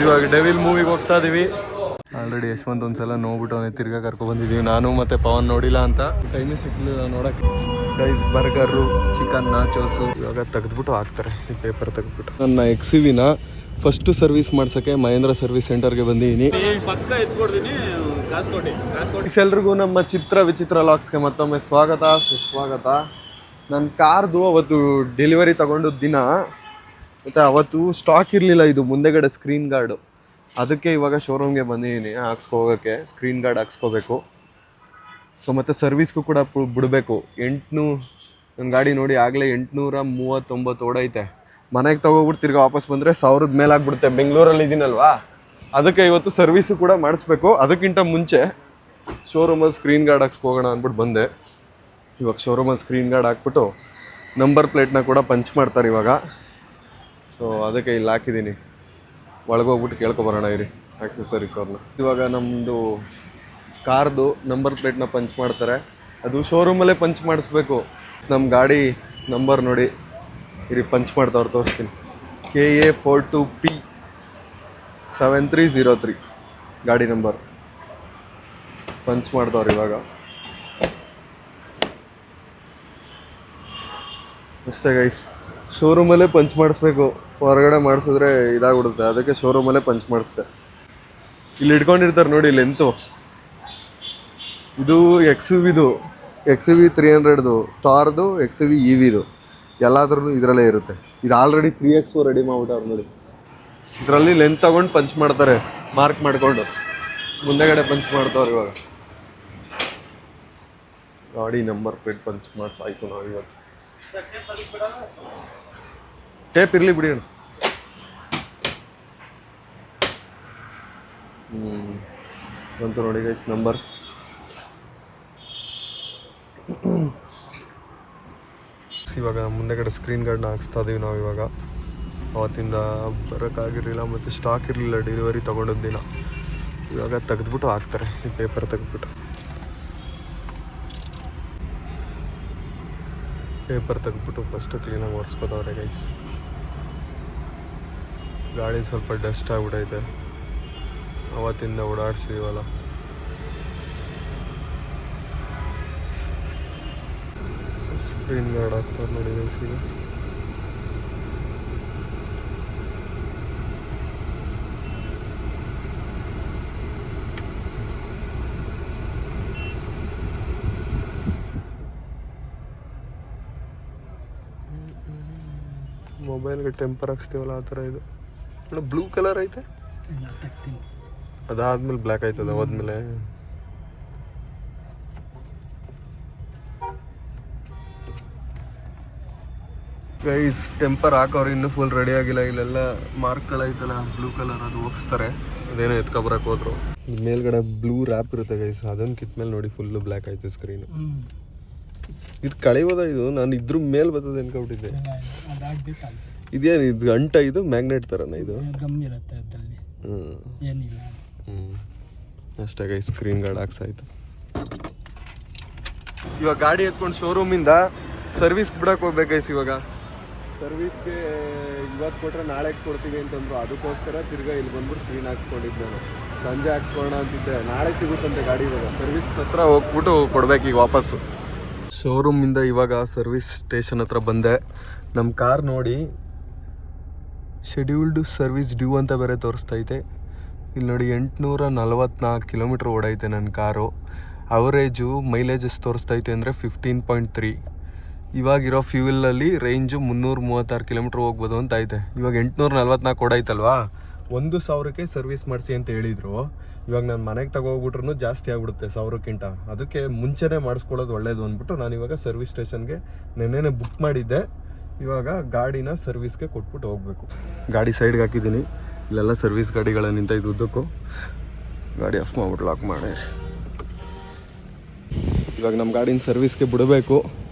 ಇವಾಗ ಡೆವಿಲ್ ಮೂವಿಗೆ ಹೋಗ್ತಾ ಇದೀವಿ. ಆಲ್ರೆಡಿ ಯಶವಂತ್ ಒಂದ್ಸಲ ನೋಡ್ಬಿಟ್ಟು ಅವನೇ ತಿರ್ಗಾ ಕರ್ಕೊಂಡು ಬಂದಿದ್ದೀವಿ. ನಾನು ಮತ್ತೆ ಪವನ್ ನೋಡಿಲ್ಲ ಅಂತ ಟೈಮೇ ಸಿಕ್ಲಿಲ್ಲ ನೋಡಕ್ಕೆ. ರೈಸ್, ಬರ್ಗರು, ಚಿಕನ್, ನಾಚೋಸು ಇವಾಗ ತೆಗೆದ್ಬಿಟ್ಟು ಹಾಕ್ತಾರೆ. ಈ ಪೇಪರ್ ತೆಗೆದ್ಬಿಟ್ಟು ನನ್ನ XUV-ನ ಫಸ್ಟ್ ಸರ್ವಿಸ್ ಮಾಡ್ಸೋಕ್ಕೆ ಮಹೇಂದ್ರ ಸರ್ವಿಸ್ ಸೆಂಟರ್ಗೆ ಬಂದಿದ್ದೀನಿ. ಎಲ್ರಿಗೂ ನಮ್ಮ ಚಿತ್ರ ವಿಚಿತ್ರ ಲಾಕ್ಸ್ಗೆ ಮತ್ತೊಮ್ಮೆ ಸ್ವಾಗತ ಸುಸ್ವಾಗತ. ನನ್ನ ಕಾರ್ದು ಅವತ್ತು ಡೆಲಿವರಿ ತಗೊಂಡು ದಿನ ಮತ್ತು ಅವತ್ತು ಸ್ಟಾಕ್ ಇರಲಿಲ್ಲ ಇದು ಮುಂದೆಗಡೆ ಸ್ಕ್ರೀನ್ ಗಾರ್ಡು. ಅದಕ್ಕೆ ಇವಾಗ ಶೋರೂಮ್ಗೆ ಬಂದಿದ್ದೀನಿ ಹಾಕ್ಸ್ಕೋಗೋಕ್ಕೆ. ಸ್ಕ್ರೀನ್ ಗಾರ್ಡ್ ಹಾಕ್ಸ್ಕೋಬೇಕು. ಸೊ ಮತ್ತು ಸರ್ವಿಸ್ಗೂ ಕೂಡ ಬಿಡಬೇಕು. ನನ್ನ ಗಾಡಿ ನೋಡಿ ಆಗಲೇ 839 ಓಡೈತೆ. ಮನೆಗೆ ತಗೋಬಿಟ್ಟು ತಿರ್ಗಿ ವಾಪಸ್ ಬಂದರೆ 1000 ಮೇಲೆ ಆಗಿಬಿಡುತ್ತೆ. ಬೆಂಗಳೂರಲ್ಲಿ ಇದ್ದೀನಲ್ವಾ, ಅದಕ್ಕೆ ಇವತ್ತು ಸರ್ವಿಸು ಕೂಡ ಮಾಡಿಸ್ಬೇಕು. ಅದಕ್ಕಿಂತ ಮುಂಚೆ ಶೋರೂಮಲ್ಲಿ ಸ್ಕ್ರೀನ್ ಗಾರ್ಡ್ ಹಾಕ್ಸ್ಕೋಗೋಣ ಅಂದ್ಬಿಟ್ಟು ಬಂದೆ. ಇವಾಗ ಶೋರೂಮಲ್ಲಿ ಸ್ಕ್ರೀನ್ ಗಾರ್ಡ್ ಹಾಕ್ಬಿಟ್ಟು ನಂಬರ್ ಪ್ಲೇಟ್ನ ಕೂಡ ಪಂಚ್ ಮಾಡ್ತಾರೆ ಇವಾಗ. ಸೊ ಅದಕ್ಕೆ ಇಲ್ಲಿ ಹಾಕಿದ್ದೀನಿ. ಒಳಗೋಗ್ಬಿಟ್ಟು ಕೇಳ್ಕೊಬರೋಣ ಇರಿ ಆಕ್ಸೆಸರೀಸ್ ಅವ್ರನ್ನ. ಇವಾಗ ನಮ್ಮದು ಕಾರ್ದು ನಂಬರ್ ಪ್ಲೇಟ್ನ ಪಂಚ್ ಮಾಡ್ತಾರೆ. ಅದು ಶೋರೂಮಲ್ಲೇ ಪಂಚ್ ಮಾಡಿಸ್ಬೇಕು. ನಮ್ಮ ಗಾಡಿ ನಂಬರ್ ನೋಡಿ ಇರಿ, ಪಂಚ್ ಮಾಡ್ತಾವ್ರು ತೋರಿಸ್ತೀನಿ. KA42P7303 ಗಾಡಿ ನಂಬರ್ ಪಂಚ್ ಮಾಡ್ತಾವ್ರು ಇವಾಗ. ಅಷ್ಟೇ ಗೈಸ್, ಶೋರೂಮಲ್ಲೇ ಪಂಚ್ ಮಾಡಿಸ್ಬೇಕು. ಹೊರಗಡೆ ಮಾಡಿಸಿದ್ರೆ ಇದಾಗ್ಬಿಡುತ್ತೆ. ಅದಕ್ಕೆ ಶೋರೂಮಲ್ಲೇ ಪಂಚ್ ಮಾಡಿಸ್ದೆ. ಇಲ್ಲಿ ಇಟ್ಕೊಂಡಿರ್ತಾರೆ ನೋಡಿ ಲೆಂತು. ಇದು XUV-ದು, XUV 300ದು, ಥಾರ್ದು, XUV EVದು ಎಲ್ಲಾದ್ರೂ ಇದರಲ್ಲೇ ಇರುತ್ತೆ. ಇದು ಆಲ್ರೆಡಿ 3X4 ರೆಡಿ ಮಾಡ್ಬಿಟ್ಟವ್ರು ನೋಡಿ. ಇದರಲ್ಲಿ ಲೆಂತ್ ತಗೊಂಡು ಪಂಚ್ ಮಾಡ್ತಾರೆ, ಮಾರ್ಕ್ ಮಾಡಿಕೊಂಡು ಮುಂದೆಗಡೆ ಪಂಚ್ ಮಾಡ್ತಾವ್ರು ಇವಾಗ. ಗಾಡಿ ನಂಬರ್ ಪ್ಲೇಟ್ ಪಂಚ್ ಮಾಡಿಸಾಯ್ತು ನಾವು ಇವತ್ತು. ಟೇಪ್ ಇರಲಿ ಬಿಡಿ ಅಣ್ಣ. ಬಂತು ನೋಡಿ ಗೈಸ್ ನಂಬರ್. ಇವಾಗ ಮುಂದೆಗಡೆ ಸ್ಕ್ರೀನ್ ಗಾರ್ಡ್ನ ಹಾಕ್ಸ್ತಾ ಇದೀವಿ ನಾವು ಇವಾಗ. ಅವತ್ತಿಂದ ಬರೋಕ್ಕಾಗಿರಲಿಲ್ಲ ಮತ್ತು ಸ್ಟಾಕ್ ಇರಲಿಲ್ಲ ಡೆಲಿವರಿ ತೊಗೊಂಡಿದ್ದ ದಿನ. ಇವಾಗ ತೆಗೆದ್ಬಿಟ್ಟು ಹಾಕ್ತಾರೆ. ಈ ಪೇಪರ್ ತೆಗೆದ್ಬಿಟ್ಟು ಫಸ್ಟು ಕ್ಲೀನಾಗಿ ಒರೆಸ್ಕೋತವ್ರೆ ಗೈಸ್. ಗಾಡಿ ಸ್ವಲ್ಪ ಡಸ್ಟ್ ಆಗಿಬಿಟ್ಟೈತೆ, ಅವತ್ತಿಂದ ಓಡಾಡ್ಸಿದೀವಲ್ಲ. ಸ್ಕ್ರೀನ್ ಗಾರ್ಡ್ ಹಾಕ್ತಾರೆ ನೋಡಿ ಗೈಸ್. ಈಗ ಮೊಬೈಲ್ಗೆ ಟೆಂಪರ್ ಹಾಕ್ಸ್ತೀವಲ್ಲ ಆ ಥರ ಇದು. ಬ್ಲೂ ಕಲರ್ ಐತೆ, ಅದಾದ್ಮೇಲೆ ಬ್ಲ್ಯಾಕ್ ಆಯ್ತದ. ಹೋದ್ಮೇಲೆ ಗೈಸ್ ಟೆಂಪರ್ ಹಾಕೋರು ಇನ್ನೂ ಫುಲ್ ರೆಡಿ ಆಗಿಲ್ಲ. ಇಲ್ಲೆಲ್ಲ ಮಾರ್ಕ್ಗಳೈತಲ್ಲ ಬ್ಲೂ ಕಲರ್, ಅದು ಹೋಗಿಸ್ತಾರೆ. ಅದೇನೋ ಎತ್ಕೊಬರಕ್ಕೆ ಹೋದ್ರು. ಮೇಲ್ಗಡೆ ಬ್ಲೂ ರ್ಯಾಪ್ ಇರುತ್ತೆ ಗೈಸ್, ಅದನ್ನು ಕಿತ್ಮೇಲೆ ನೋಡಿ ಫುಲ್ಲು ಬ್ಲ್ಯಾಕ್ ಆಯ್ತು ಸ್ಕ್ರೀನು. ಇದು ಕಳೆಯೋದ ಇದು? ನಾನು ಇದ್ರ ಮೇಲೆ ಬರ್ತದೆ ಅನ್ಕೊಬಿಟ್ಟಿದ್ದೆ. ಇದೇನು ಇದು ಅಂಟ? ಇದು ಮ್ಯಾಗ್ನೆಟ್ ಥರನ ಇದು? ಅಷ್ಟೇ ಗೈಸ್, ಸ್ಕ್ರೀನ್ ಗಾರ್ಡ್ ಹಾಕ್ಸಾಯ್ತು. ಇವಾಗ ಗಾಡಿ ಎತ್ಕೊಂಡು ಶೋರೂಮಿಂದ ಸರ್ವಿಸ್ಗೆ ಬಿಡಕ್ಕೆ ಹೋಗ್ಬೇಕು ಗೈಸ್. ಇವಾಗ ಸರ್ವಿಸ್ಗೆ ಇವತ್ತು ಕೊಟ್ಟರೆ ನಾಳೆ ಕೊಡ್ತೀವಿ ಅಂತಂದ್ರು. ಅದಕ್ಕೋಸ್ಕರ ತಿರ್ಗಾ ಇಲ್ಲಿ ಬಂದ್ಬಿಟ್ಟು ಸ್ಕ್ರೀನ್ ಹಾಕ್ಸ್ಕೊಂಡಿದ್ದೆ ನಾನು. ಸಂಜೆ ಹಾಕ್ಸ್ಕೊಳ್ಳೋಣ ಅಂತಿದ್ದೆ, ನಾಳೆ ಸಿಗುತ್ತಂತೆ ಗಾಡಿ. ಇವಾಗ ಸರ್ವಿಸ್ ಹತ್ರ ಹೋಗ್ಬಿಟ್ಟು ಕೊಡ್ಬೇಕು ಈಗ ವಾಪಸ್ಸು. ಶೋರೂಮಿಂದ ಇವಾಗ ಸರ್ವಿಸ್ ಸ್ಟೇಷನ್ ಹತ್ರ ಬಂದೆ. ನಮ್ಮ ಕಾರ್ ನೋಡಿ ಶೆಡ್ಯೂಲ್ಡ್ ಸರ್ವಿಸ್ ಡ್ಯೂ ಅಂತ ಬೇರೆ ತೋರಿಸ್ತೈತೆ. ಇಲ್ಲಿ ನೋಡಿ 844 ಕಿಲೋಮೀಟ್ರ್ ಓಡೈತೆ ನನ್ನ ಕಾರು. ಅವರೇಜು ಮೈಲೇಜಸ್ ತೋರಿಸ್ತೈತೆ ಅಂದರೆ 15.3. ಇವಾಗಿರೋ ಫ್ಯೂಯಲಲ್ಲಿ ರೇಂಜು 336 ಕಿಲೋಮೀಟ್ರ್ ಹೋಗ್ಬೋದು ಅಂತ ಐತೆ. ಇವಾಗ 844 ಓಡೈತಲ್ವಾ, 1000ಕ್ಕೆ ಸರ್ವಿಸ್ ಮಾಡಿಸಿ ಅಂತ ಹೇಳಿದರು. ಇವಾಗ ನಾನು ಮನೆಗೆ ತಗೋಗ್ಬಿಟ್ರು ಜಾಸ್ತಿ ಆಗಿಬಿಡುತ್ತೆ 1000ಕ್ಕಿಂತ. ಅದಕ್ಕೆ ಮುಂಚೆನೇ ಮಾಡಿಸ್ಕೊಳ್ಳೋದು ಒಳ್ಳೇದು ಅಂದ್ಬಿಟ್ಟು ನಾನು ಇವಾಗ ಸರ್ವಿಸ್ ಸ್ಟೇಷನ್ಗೆ ನೆನ್ನೆನೇ ಬುಕ್ ಮಾಡಿದ್ದೆ. ಇವಾಗ ಗಾಡಿನ ಸರ್ವಿಸ್ಗೆ ಕೊಟ್ಬಿಟ್ಟು ಹೋಗಬೇಕು. ಗಾಡಿ ಸೈಡ್ಗೆ ಹಾಕಿದ್ದೀನಿ. ಇಲ್ಲೆಲ್ಲ ಸರ್ವಿಸ್ ಗಾಡಿಗಳ ನಿಂತೈತೆ ಉದ್ದಕ್ಕೂ. ಗಾಡಿ ಆಫ್ ಮಾಡ್ಬಿಟ್ಟು ಲಾಕ್ ಮಾಡಿ ಇವಾಗ ನಮ್ಮ ಗಾಡಿನ ಸರ್ವಿಸ್ಗೆ ಬಿಡಬೇಕು.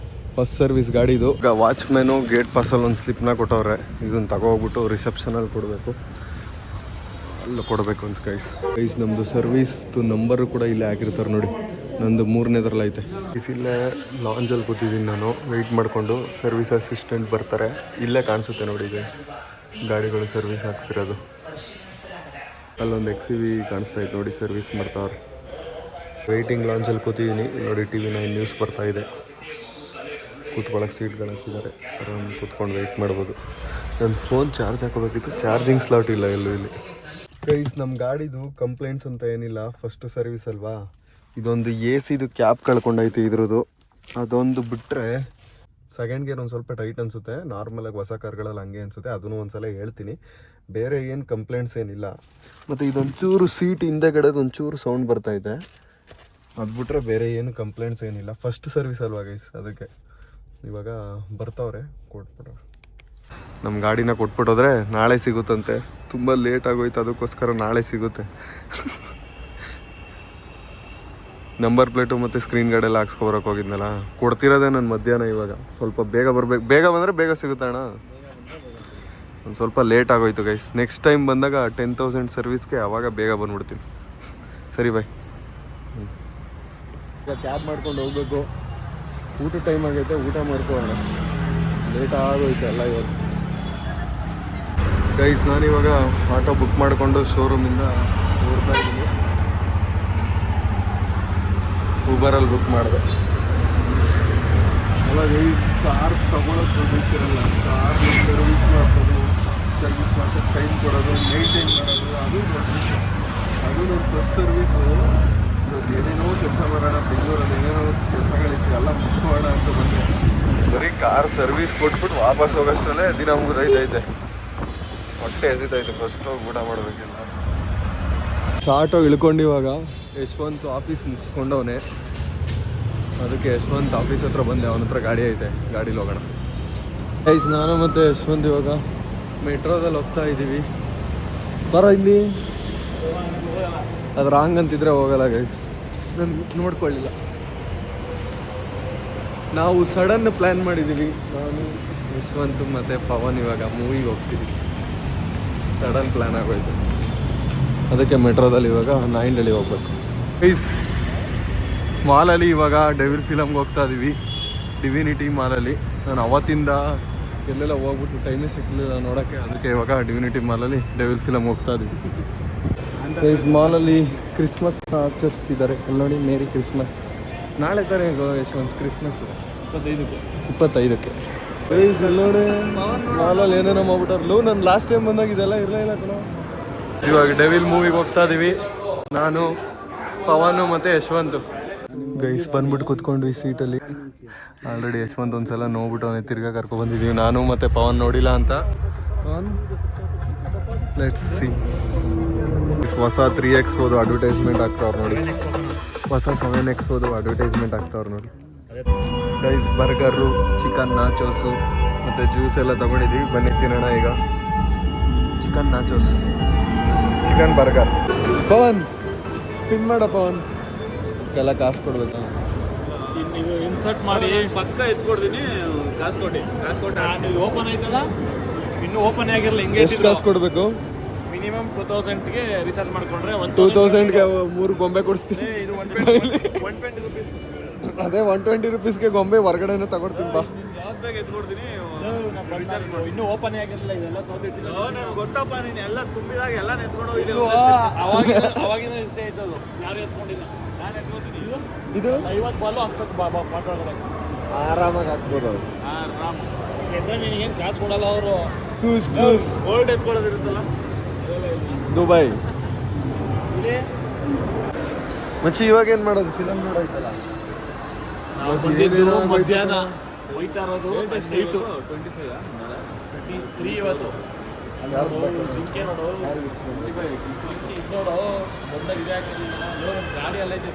ಫಸ್ಟ್ ಸರ್ವಿಸ್ ಗಾಡಿದು. ಈಗ ವಾಚ್ಮ್ಯಾನು ಗೇಟ್ ಪಾಸಲ್ಲಿ ಒಂದು ಸ್ಲಿಪ್ನ ಕೊಟ್ಟವ್ರೆ. ಇದನ್ನು ತಗೋಗ್ಬಿಟ್ಟು ರಿಸೆಪ್ಷನಲ್ಲಿ ಕೊಡಬೇಕು, ಅಲ್ಲ ಕೊಡಬೇಕು ಅಂತ ಗೈಸ್. ನಮ್ಮದು ಸರ್ವಿಸ್ದು ನಂಬರು ಕೂಡ ಇಲ್ಲೇ ಹಾಕಿರ್ತಾರೆ ನೋಡಿ. ನಂದು 3ನೇದ್ರಲ್ಲಿ ಐತೆ. ಇಲ್ಲೇ ಲಾಂಜಲ್ಲಿ ಕೂತಿದ್ದೀನಿ ನಾನು, ವೆಯ್ಟ್ ಮಾಡಿಕೊಂಡು. ಸರ್ವಿಸ್ ಅಸಿಸ್ಟೆಂಟ್ ಬರ್ತಾರೆ. ಇಲ್ಲೇ ಕಾಣಿಸುತ್ತೆ ನೋಡಿ ಗೈಸ್ ಗಾಡಿಗಳು ಸರ್ವಿಸ್ ಆಗ್ತಿರೋದು. ಅಲ್ಲೊಂದು XUV ಕಾಣಿಸ್ತಾ ಇತ್ತು ನೋಡಿ, ಸರ್ವಿಸ್ ಮಾಡ್ತಾವ್ರೆ. ವೆಯ್ಟಿಂಗ್ ಲಾಂಚಲ್ಲಿ ಕೂತಿದ್ದೀನಿ ನೋಡಿ. TV9 ನ್ಯೂಸ್ ಬರ್ತಾ ಇದೆ. ಕೂತ್ಕೊಳ್ಳೋಕೆ ಸೀಟ್ಗಳು ಹಾಕಿದ್ದಾರೆ, ಆರಾಮ್ ಕೂತ್ಕೊಂಡು ವೆಯ್ಟ್ ಮಾಡ್ಬೋದು. ನನ್ನ ಫೋನ್ ಚಾರ್ಜ್ ಹಾಕೋಬೇಕಿತ್ತು, ಚಾರ್ಜಿಂಗ್ ಸ್ಲಾಟ್ ಇಲ್ಲ ಎಲ್ಲೂ ಇಲ್ಲಿ. ಗೈಸ್, ನಮ್ಮ ಗಾಡಿದು ಕಂಪ್ಲೇಂಟ್ಸ್ ಅಂತ ಏನಿಲ್ಲ, ಫಸ್ಟ್ ಸರ್ವಿಸ್ ಅಲ್ವಾ. ಇದೊಂದು AC ಕ್ಯಾಪ್ ಕಳ್ಕೊಂಡೈತಿ ಇದ್ರದ್ದು. ಅದೊಂದು ಬಿಟ್ಟರೆ ಸೆಕೆಂಡ್ ಗೇರ್ ಒಂದು ಸ್ವಲ್ಪ ಟೈಟ್ ಅನಿಸುತ್ತೆ. ನಾರ್ಮಲಾಗಿ ಹೊಸ ಕಾರ್ಗಳಲ್ಲಿ ಹಂಗೆ ಅನಿಸುತ್ತೆ, ಅದನ್ನು ಒಂದ್ಸಲ ಹೇಳ್ತೀನಿ. ಬೇರೆ ಏನು ಕಂಪ್ಲೇಂಟ್ಸ್ ಏನಿಲ್ಲ. ಮತ್ತು ಇದೊಂಚೂರು ಸೀಟ್ ಹಿಂದೆಗಡೆದು ಒಂಚೂರು ಸೌಂಡ್ ಬರ್ತಾಯಿದೆ, ಅದು ಬಿಟ್ಟರೆ ಬೇರೆ ಏನು ಕಂಪ್ಲೇಂಟ್ಸ್ ಏನಿಲ್ಲ. ಫಸ್ಟ್ ಸರ್ವಿಸ್ ಅಲ್ವಾ ಗೈಸ್, ಅದಕ್ಕೆ ಇವಾಗ ಬರ್ತಾವ್ರೆ, ಕೊಟ್ಬಿಟ್ರೆ ನಮ್ಮ ಗಾಡಿನ ಕೊಟ್ಬಿಟ್ಟೋದ್ರೆ ನಾಳೆ ಸಿಗುತ್ತಂತೆ. ತುಂಬ ಲೇಟ್ ಆಗೋಯ್ತು, ಅದಕ್ಕೋಸ್ಕರ ನಾಳೆ ಸಿಗುತ್ತೆ. ನಂಬರ್ ಪ್ಲೇಟು ಮತ್ತು ಸ್ಕ್ರೀನ್ ಗಾರ್ಡೆಲ್ಲ ಹಾಕ್ಸ್ಕೊಬರಕ್ಕೆ ಹೋಗಿದ್ನಲ್ಲ, ಕೊಡ್ತಿರೋದೇ ನಾನು ಮಧ್ಯಾಹ್ನ. ಇವಾಗ ಸ್ವಲ್ಪ ಬೇಗ ಬರಬೇಕು, ಬೇಗ ಬಂದರೆ ಬೇಗ ಸಿಗುತ್ತೆ ಅಣ್ಣ. ಒಂದು ಸ್ವಲ್ಪ ಲೇಟ್ ಆಗೋಯ್ತು ಗೈಸ್. ನೆಕ್ಸ್ಟ್ ಟೈಮ್ ಬಂದಾಗ 10,000 ಸರ್ವಿಸ್ಗೆ ಆವಾಗ ಬೇಗ ಬಂದ್ಬಿಡ್ತೀನಿ. ಸರಿ ಬಾಯ್. ಈಗ ಕ್ಯಾಬ್ ಮಾಡ್ಕೊಂಡು ಹೋಗ್ಬೇಕು. ಊಟ ಟೈಮ್ ಆಗೈತೆ, ಊಟ ಮಾಡ್ಕೊಳ್ಳೋಣ. ಲೇಟ್ ಆಗೋಯ್ತು ಎಲ್ಲ ಇವತ್ತು ಗೈಸ್. ನಾನಿವಾಗ ಆಟೋ ಬುಕ್ ಮಾಡಿಕೊಂಡು ಶೋರೂಮಿಂದ ಹೋಗ್ತಾ ಇದ್ದೀನಿ. ಊಬರಲ್ಲಿ ಬುಕ್ ಮಾಡಿದೆ. ಅಲ್ಲ ಗೈಸ್, ಕಾರ್ ತಗೊಳ್ಳೋದು ಪ್ರೊಡ್ಯೂಸರಲ್ಲ, ಕಾರ್ ಸರ್ವಿಸ್ ಮಾಡಿಸೋದು, ಟೈಮ್ ಕೊಡೋದು, ಮೇಂಟೈನ್ ಮಾಡೋದು, ಅದು ಪ್ರೊಡ್ಯೂಸರ್. ಅದು ನನ್ನ ಫಸ್ಟ್ ಸರ್ವೀಸು. ಏನೇನೋ ಕೆಲಸ ಮಾಡೋಣ, ಬೆಂಗಳೂರಲ್ಲಿ ಏನೇನೋ ಕೆಲಸಗಳಿತ್ತು, ಎಲ್ಲ ಮುಗಿಸ್ಕೋಣ ಅಂತ ಬಂದೆ. ಬರೀ ಕಾರ್ ಸರ್ವಿಸ್ ಕೊಟ್ಬಿಟ್ಟು ವಾಪಸ್ ಹೋಗೋಷ್ಟರಲ್ಲೇ ದಿನ ಮುಗಿದೈತೆ. ಹೊಟ್ಟೆ ಎಸಿತೈತೆ, ಫಸ್ಟ್ ಹೋಗಿ ಊಟ ಮಾಡಬೇಕಿಲ್ಲ. ಆಟೋ ಇಳ್ಕೊಂಡು ಇವಾಗ ಯಶವಂತ್ ಆಫೀಸ್ ಮುಗಿಸ್ಕೊಂಡವನೇ. ಅದಕ್ಕೆ ಯಶವಂತ್ ಆಫೀಸ್ ಹತ್ರ ಬಂದೆ, ಅವನ ಹತ್ರ ಗಾಡಿ ಐತೆ, ಗಾಡೀಲಿ ಹೋಗೋಣ ಗೈಸ್. ನಾನು ಮತ್ತು ಯಶವಂತ್ ಇವಾಗ ಮೆಟ್ರೋದಲ್ಲಿ ಹೋಗ್ತಾ ಇದ್ದೀವಿ. ಬರೋ ಇಲ್ಲಿ, ಅದು ರಾಂಗ್ ಅಂತಿದ್ರೆ ಹೋಗಲ್ಲ ಗೈಸ್, ನಾನು ನೋಡ್ಕೊಳ್ಳಿಲ್ಲ. ನಾವು ಸಡನ್ ಪ್ಲ್ಯಾನ್ ಮಾಡಿದ್ದೀವಿ, ನಾನು ಯಶವಂತ್ ಮತ್ತು ಪವನ್ ಇವಾಗ ಮೂವಿಗೆ ಹೋಗ್ತೀವಿ. ಸಡನ್ ಪ್ಲ್ಯಾನ್ ಆಗೋಯ್ತು, ಅದಕ್ಕೆ ಮೆಟ್ರೋದಲ್ಲಿ ಇವಾಗ ನಾಯಿಂಡಳ್ಳಿ ಹೋಗ್ಬೇಕು ಗೈಸ್. ಮಾಲಲ್ಲಿ ಇವಾಗ ಡೆವಿಲ್ ಫಿಲಮ್ಗೆ ಹೋಗ್ತಾ ಇದ್ದೀವಿ, ಡಿವಿನಿಟಿ ಮಾಲಲ್ಲಿ. ನಾನು ಅವತ್ತಿಂದ ಎಲ್ಲೆಲ್ಲ ಹೋಗ್ಬಿಟ್ಟು ಟೈಮೇ ಸಿಕ್ಕಲಿಲ್ಲ ನೋಡೋಕ್ಕೆ, ಅದಕ್ಕೆ ಇವಾಗ ಡಿವಿನಿಟಿ ಮಾಲಲ್ಲಿ ಡೆವಿಲ್ ಫಿಲಮ್ ಹೋಗ್ತಾ ಇದ್ದೀವಿ ಗೈಸ್. ಮಾಲಲ್ಲಿ ಕ್ರಿಸ್ಮಸ್ ಆಚರಿಸ್ತಿದ್ದಾರೆ, ಅಲ್ಲಿ ನೋಡಿ, ಮೇರಿ ಕ್ರಿಸ್ಮಸ್. ನಾಳೆ ತಾನೇ ಯಶವಂತ್ ಕ್ರಿಸ್ಮಸ್, 25ಕ್ಕೆ ಗೈಸ್. ಅಲ್ಲಿ ನೋಡಿ ಮಾಲಲ್ಲಿ ಏನೇನೋ ಮಾಡ್ಬಿಟ್ಟಾರಲ್ಲ. ನಾನು ಲಾಸ್ಟ್ ಟೈಮ್ ಬಂದಾಗ ಇದೆಲ್ಲ ಇರಲಿಲ್ಲ ಕಣ. ಇವಾಗ ಡೆವಿಲ್ ಮೂವಿಗೆ ಹೋಗ್ತಾ ಇದ್ದೀವಿ, ನಾನು, ಪವನು ಮತ್ತು ಯಶವಂತ್ ಗೈಸ್. ಬಂದ್ಬಿಟ್ಟು ಕೂತ್ಕೊಂಡ್ವಿ ಸೀಟಲ್ಲಿ. ಆಲ್ರೆಡಿ ಯಶವಂತ್ ಒಂದ್ಸಲ ನೋಡ್ಬಿಟ್ಟು ಅವನೇ ತಿರ್ಗಾ ಕರ್ಕೊಬಂದಿದ್ದೀವಿ, ನಾನು ಮತ್ತು ಪವನ್ ನೋಡಿಲ್ಲ ಅಂತ. Let's see. ಹೊಸ 3X ಹೋದು ಅಡ್ವರ್ಟೈಸ್ಮೆಂಟ್ ಆಗ್ತಾವ್ರು ನೋಡಿ, ಹೊಸ 7X ಹೋದು ಅಡ್ವರ್ಟೈಸ್ಮೆಂಟ್ ಆಗ್ತಾವ್ರು ನೋಡಿ ಗೈಸ್. ಬರ್ಗರು, ಚಿಕನ್ ನಾಚೋಸು ಮತ್ತು ಜ್ಯೂಸ್ ಎಲ್ಲ ತೊಗೊಂಡಿದ್ದೀವಿ. ಬನ್ನಿ ತಿನ್ನೋಣ ಈಗ. Chicken nachos, chicken burger. Pavan spin ಮಾಡ, ಪವನ್ ಎಲ್ಲ ಕಾಸು ಕೊಡ್ಬೇಕು. ನೀವು ಇನ್ಸರ್ಟ್ ಮಾಡಿ ಪಕ್ಕ ಎತ್ಕೊಡ್ತೀನಿ, ಕಾಸು ಕೊಟ್ಟು ನೀವು ಓಪನ್ ಆಯ್ತಲ್ಲ, ಇನ್ನೂ ಓಪನ್ ಆಗಿರಲ್ಲ. ಹಿಂಗೆ ಎಷ್ಟು ಕಾಸು ಕೊಡಬೇಕು? ಮಿನಿಮಮ್ 2000ಗೆ ರೀಚಾರ್ಜ್ ಮಾಡ್ಕೊಂಡ್ರೆ 2000ಗೆ 3 ಗೊಂಬೆ ಕೊಡಿಸ್ತೀನಿ. ಇದು 120 ರುಪೀಸ್. ಅದೇ 120 ರುಪೀಸ್ಗೆ ಗೊಂಬೆ ಹೊರಗಡೆನೇ ತಗೊಡ್ತೀನಿ ಬಾ. ಯಾವ್ದು ಬೇಗ ಎತ್ಕೊಡ್ತೀನಿ, ಇನ್ನೂ ಓಪನ್ ಆಗಿರಲಿಲ್ಲ. ಇದೆಲ್ಲ ನನಗೆ ಗೊತ್ತಪ್ಪ, ನೀನು ಎಲ್ಲ ತುಂಬಿದಾಗ ಎಲ್ಲ ಎತ್ಕೊಂಡು ಹೋಗಿದ್ದು. ಅವಾಗಿನ ಇಷ್ಟೇ ಆಯ್ತದು, ಯಾರು ಎತ್ಕೊಂಡಿಲ್ಲ. ನಾನು ಎತ್ಕೊತೀನಿ. ಇದು 50 ಬಾಲು ಹಂಚಕ್ಕೆ ಮಾತಾಡೋದು ಆರಾಮಾಗಿ ಹಾಕ್ಬೋದು. ಆರಾಮ ಎದ್ರೆ ನಿನಗೇನು ಕಾಸು ಕೊಡಲ್ಲ ಅವರು. ಗೋಲ್ಡ್ ಎತ್ಕೊಳ್ಳೋದಿರುತ್ತಲ್ಲ, ದುಬೈ ಮಚ್ಚಿ. ಇವಾಗ ಏನು ಮಾಡೋದು? ಫಿಲಮ್ ನೋಡೋಯ್ತಲ್ಲ, ಮಧ್ಯಾಹ್ನ ಹೋಯ್ತಾ ಇರೋದು. 23 ಇವತ್ತು. ಜಿಂಕೆ ನೋಡು, ಜಿಂಕೆ ಇದು ನೋಡು, ಬಂದಾಗ ಇದೆ ಹಾಕಿಲ್ಲ ಗಾಡಿ ಎಲ್ಲ ಐತೆ.